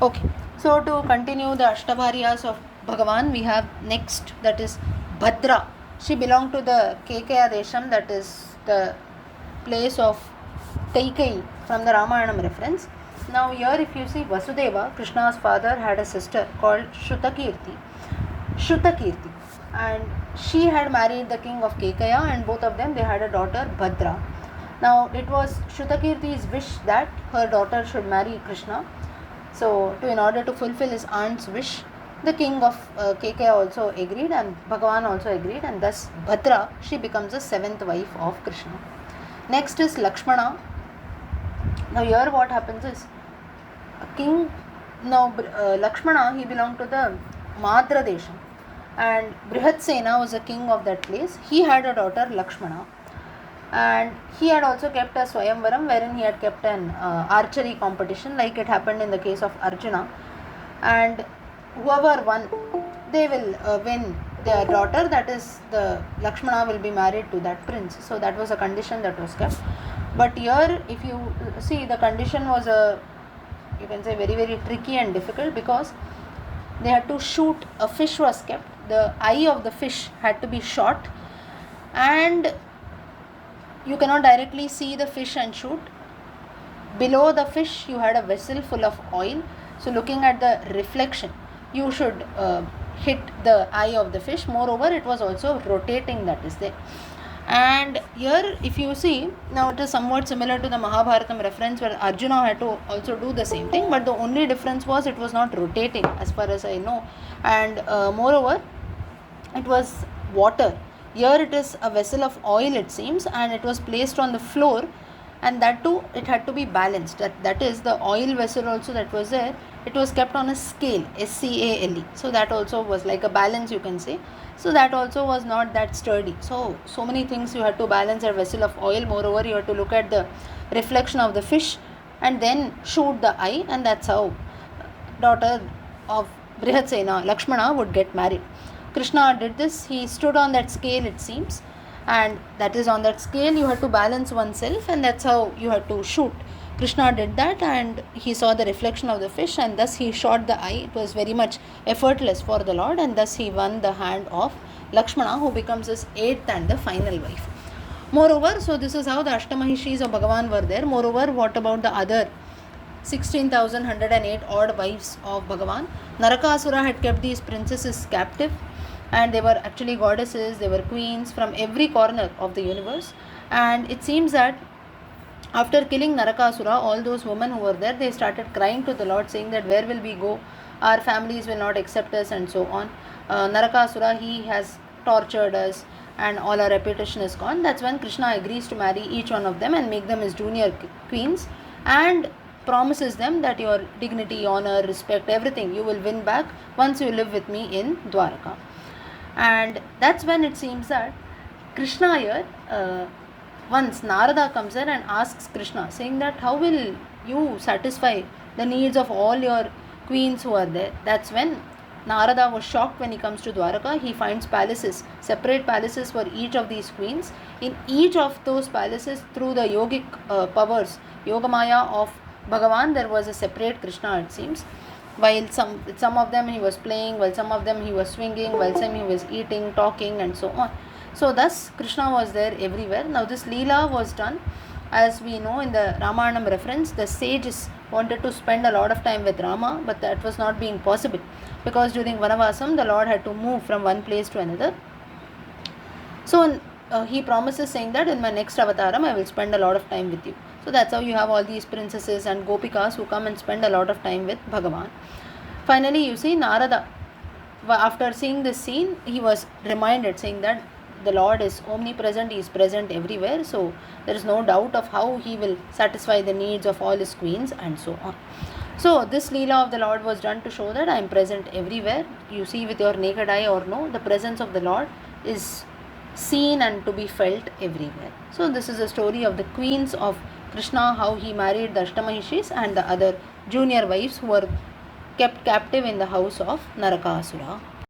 Okay, so to continue the Ashtabharyas of Bhagavan, we have next, that is Bhadra. She belonged to the Kekeya Desham, that is the place of Kaikai from the Ramayanam reference. Now here if you see Vasudeva, Krishna's father, had a sister called Shrutakirti, and she had married the king of Kekeya, and both of them they had a daughter Bhadra. Now it was Shrutakirti's wish that her daughter should marry Krishna. So, in order to fulfill his aunt's wish, the king of Kekeya also agreed, and Bhagavan also agreed, and thus Bhadra, she becomes the seventh wife of Krishna. Next is Lakshmana. Now here what happens is, Lakshmana, he belonged to the Madra Desham, and Brihatsena was the king of that place. He had a daughter Lakshmana, and he had also kept a Swayamvaram wherein he had kept an archery competition, like it happened in the case of Arjuna, and whoever won, they will win their daughter, that is the Lakshmana will be married to that prince. So that was a condition that was kept. But here if you see, the condition was you can say very very tricky and difficult, because they had to shoot, a fish was kept, the eye of the fish had to be shot, and you cannot directly see the fish and shoot. Below the fish you had a vessel full of oil, so looking at the reflection you should hit the eye of the fish. Moreover, it was also rotating, that is there. And here if you see, now it is somewhat similar to the Mahabharatam reference where Arjuna had to also do the same thing, but the only difference was it was not rotating as far as I know, and moreover it was water. Here it is a vessel of oil, it seems, and it was placed on the floor, and that too it had to be balanced. That is, the oil vessel also that was there, it was kept on a scale, SCALE. So that also was like a balance, you can say. So that also was not that sturdy. So many things you had to balance a vessel of oil. Moreover, you had to look at the reflection of the fish and then shoot the eye, and that's how daughter of Brihatsena, Lakshmana, would get married. Krishna did this, he stood on that scale, it seems, and that is, on that scale you had to balance oneself, and that's how you had to shoot. Krishna did that, and he saw the reflection of the fish, and thus he shot the eye. It was very much effortless for the Lord, and thus he won the hand of Lakshmana, who becomes his eighth and the final wife. Moreover, so this is how the Ashtamahishis of Bhagavan were there. Moreover, what about the other 16,108 odd wives of Bhagavan? Narakasura had kept these princesses captive, and they were actually goddesses, they were queens from every corner of the universe. And it seems that after killing Narakasura, all those women who were there, they started crying to the Lord, saying that where will we go, our families will not accept us, and so on. Narakasura, he has tortured us, and all our reputation is gone. That's when Krishna agrees to marry each one of them and make them his junior queens, and promises them that your dignity, honor, respect, everything you will win back once you live with me in Dwaraka. And that's when it seems that Krishna here, once Narada comes there and asks Krishna, saying that how will you satisfy the needs of all your queens who are there? That's when Narada was shocked. When he comes to Dwaraka, he finds palaces, separate palaces for each of these queens. In each of those palaces, through the yogic powers, Yogamaya of Bhagavan, there was a separate Krishna, it seems. While some of them he was playing, while some of them he was swinging, while some he was eating, talking, and so on. So thus Krishna was there everywhere. Now this Leela was done, as we know in the Ramayanam reference, the sages wanted to spend a lot of time with Rama, but that was not being possible, because during Vanavasam the Lord had to move from one place to another. So he promises, saying that in my next avataram I will spend a lot of time with you. So that's how you have all these princesses and gopikas who come and spend a lot of time with Bhagavan. Finally, you see Narada, after seeing this scene, he was reminded, saying that the Lord is omnipresent, he is present everywhere, so there is no doubt of how he will satisfy the needs of all his queens, and so on. So this Leela of the Lord was done to show that I am present everywhere. You see with your naked eye or no, the presence of the Lord is seen and to be felt everywhere. So this is a story of the queens of Krishna, how he married the Ashtamahishis and the other junior wives who were kept captive in the house of Narakasura.